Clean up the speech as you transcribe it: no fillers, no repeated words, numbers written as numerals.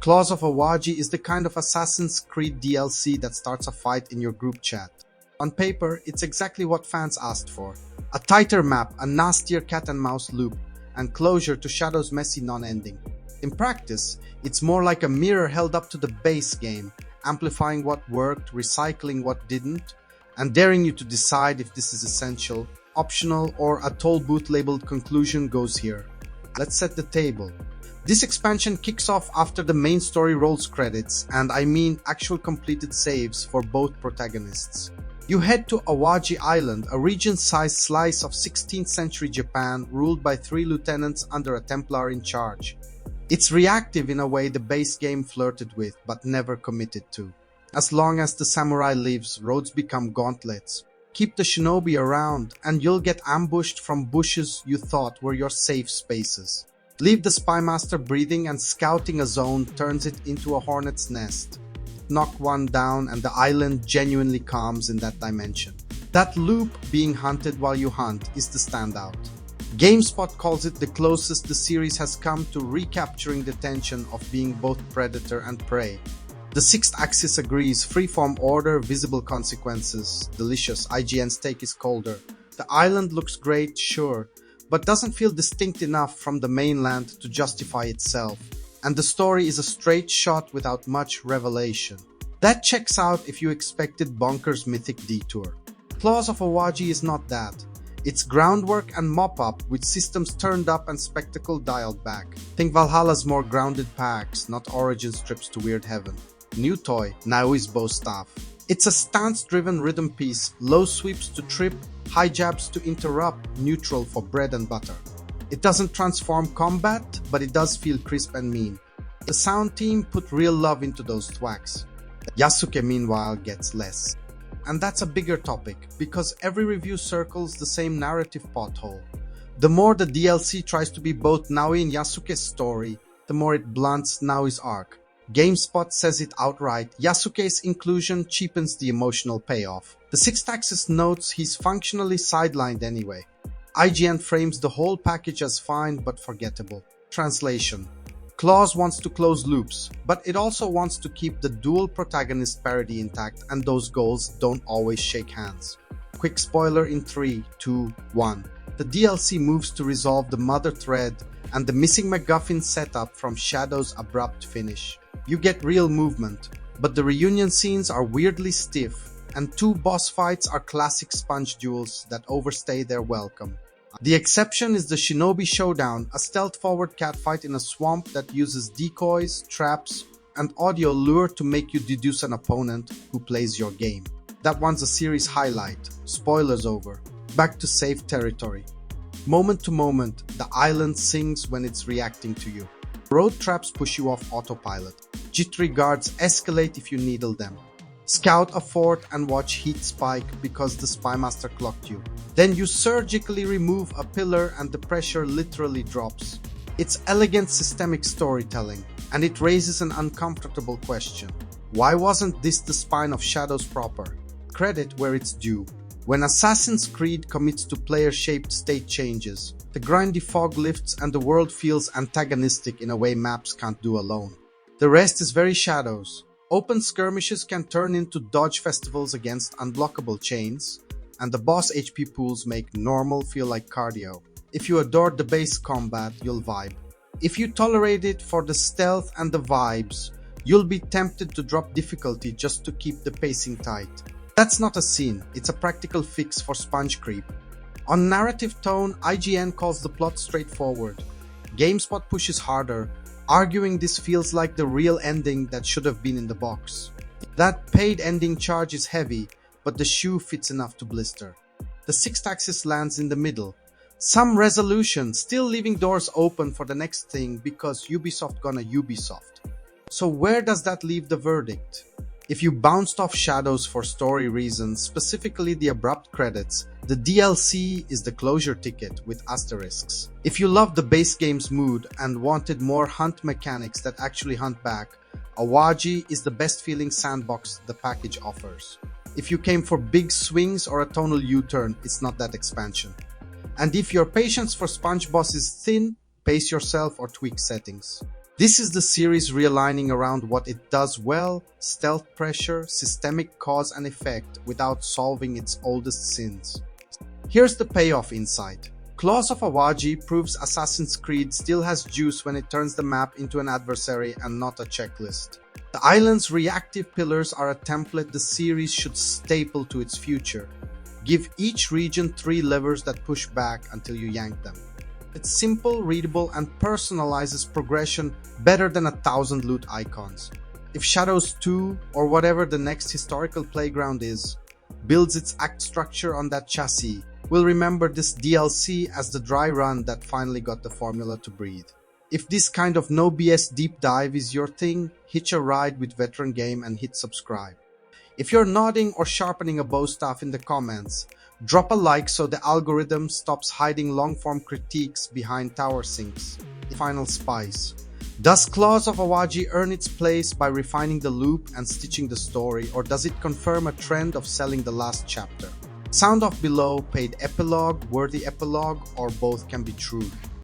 Claws of Awaji is the kind of Assassin's Creed DLC that starts a fight in your group chat. On paper, it's exactly what fans asked for. A tighter map, a nastier cat and mouse loop, and closure to Shadow's messy non-ending. In practice, it's more like a mirror held up to the base game, amplifying what worked, recycling what didn't, and daring you to decide if this is essential, optional, or a toll booth labeled conclusion goes here. Let's set the table. This expansion kicks off after the main story rolls credits, and I mean actual completed saves for both protagonists. You head to Awaji Island, a region-sized slice of 16th century Japan ruled by 3 lieutenants under a Templar in charge. It's reactive in a way the base game flirted with but never committed to. As long as the samurai lives, roads become gauntlets. Keep the shinobi around and you'll get ambushed from bushes you thought were your safe spaces. Leave the spymaster breathing and scouting a zone turns it into a hornet's nest. Knock one down and the island genuinely calms in that dimension. That loop, being hunted while you hunt, is the standout. GameSpot calls it the closest the series has come to recapturing the tension of being both predator and prey. TheSixthAxis agrees, freeform order, visible consequences, delicious, IGN steak is colder. The island looks great, sure, but doesn't feel distinct enough from the mainland to justify itself. And the story is a straight shot without much revelation. That checks out if you expected bonkers mythic detour. Claws of Awaji is not that. It's groundwork and mop-up with systems turned up and spectacle dialed back. Think Valhalla's more grounded packs, not origin strips to weird heaven. New toy, Naoe's bow staff. It's a stance-driven rhythm piece, low sweeps to trip, high jabs to interrupt, neutral for bread and butter. It doesn't transform combat, but it does feel crisp and mean. The sound team put real love into those thwacks. Yasuke, meanwhile, gets less. And that's a bigger topic, because every review circles the same narrative pothole. The more the DLC tries to be both Naoe and Yasuke's story, the more it blunts Naoe's arc. GameSpot says it outright, Yasuke's inclusion cheapens the emotional payoff. TheSixthAxis notes he's functionally sidelined anyway. IGN frames the whole package as fine but forgettable. Translation. Claws wants to close loops, but it also wants to keep the dual protagonist parity intact, and those goals don't always shake hands. Quick spoiler in 3, 2, 1. The DLC moves to resolve the mother thread and the missing MacGuffin setup from Shadow's abrupt finish. You get real movement, but the reunion scenes are weirdly stiff, and 2 boss fights are classic sponge duels that overstay their welcome. The exception is the Shinobi Showdown, a stealth-forward catfight in a swamp that uses decoys, traps, and audio lure to make you deduce an opponent who plays your game. That one's a series highlight. Spoilers over. Back to safe territory. Moment to moment, the island sings when it's reacting to you. Road traps push you off autopilot. Jittery guards escalate if you needle them. Scout a fort and watch heat spike because the spymaster clocked you. Then you surgically remove a pillar and the pressure literally drops. It's elegant systemic storytelling, and it raises an uncomfortable question. Why wasn't this the spine of Shadows proper? Credit where it's due. When Assassin's Creed commits to player-shaped state changes, the grindy fog lifts and the world feels antagonistic in a way maps can't do alone. The rest is very Shadows. Open skirmishes can turn into dodge festivals against unblockable chains, and the boss HP pools make normal feel like cardio. If you adored the base combat, you'll vibe. If you tolerate it for the stealth and the vibes, you'll be tempted to drop difficulty just to keep the pacing tight. That's not a sin, it's a practical fix for sponge creep. On narrative tone, IGN calls the plot straightforward. GameSpot pushes harder, arguing this feels like the real ending that should have been in the box. That paid ending charge is heavy, but the shoe fits enough to blister. TheSixthAxis lands in the middle. Some resolution, still leaving doors open for the next thing because Ubisoft gonna Ubisoft. So where does that leave the verdict? If you bounced off Shadows for story reasons, specifically the abrupt credits, the DLC is the closure ticket with asterisks. If you loved the base game's mood and wanted more hunt mechanics that actually hunt back, Awaji is the best feeling sandbox the package offers. If you came for big swings or a tonal U-turn, it's not that expansion. And if your patience for sponge boss is thin, pace yourself or tweak settings. This is the series realigning around what it does well: stealth pressure, systemic cause and effect, without solving its oldest sins. Here's the payoff insight. Claws of Awaji proves Assassin's Creed still has juice when it turns the map into an adversary and not a checklist. The island's reactive pillars are a template the series should staple to its future. Give each region 3 levers that push back until you yank them. It's simple, readable, and personalizes progression better than 1,000 loot icons. If Shadows 2, or whatever the next historical playground is, builds its act structure on that chassis, we'll remember this DLC as the dry run that finally got the formula to breathe. If this kind of no BS deep dive is your thing, hitch a ride with Veteran Game and hit subscribe. If you're nodding or sharpening a bow staff in the comments, drop a like so the algorithm stops hiding long-form critiques behind tower sinks. Final spice. Does Claws of Awaji earn its place by refining the loop and stitching the story, or does it confirm a trend of selling the last chapter? Sound off below: paid epilogue, worthy epilogue, or both can be true.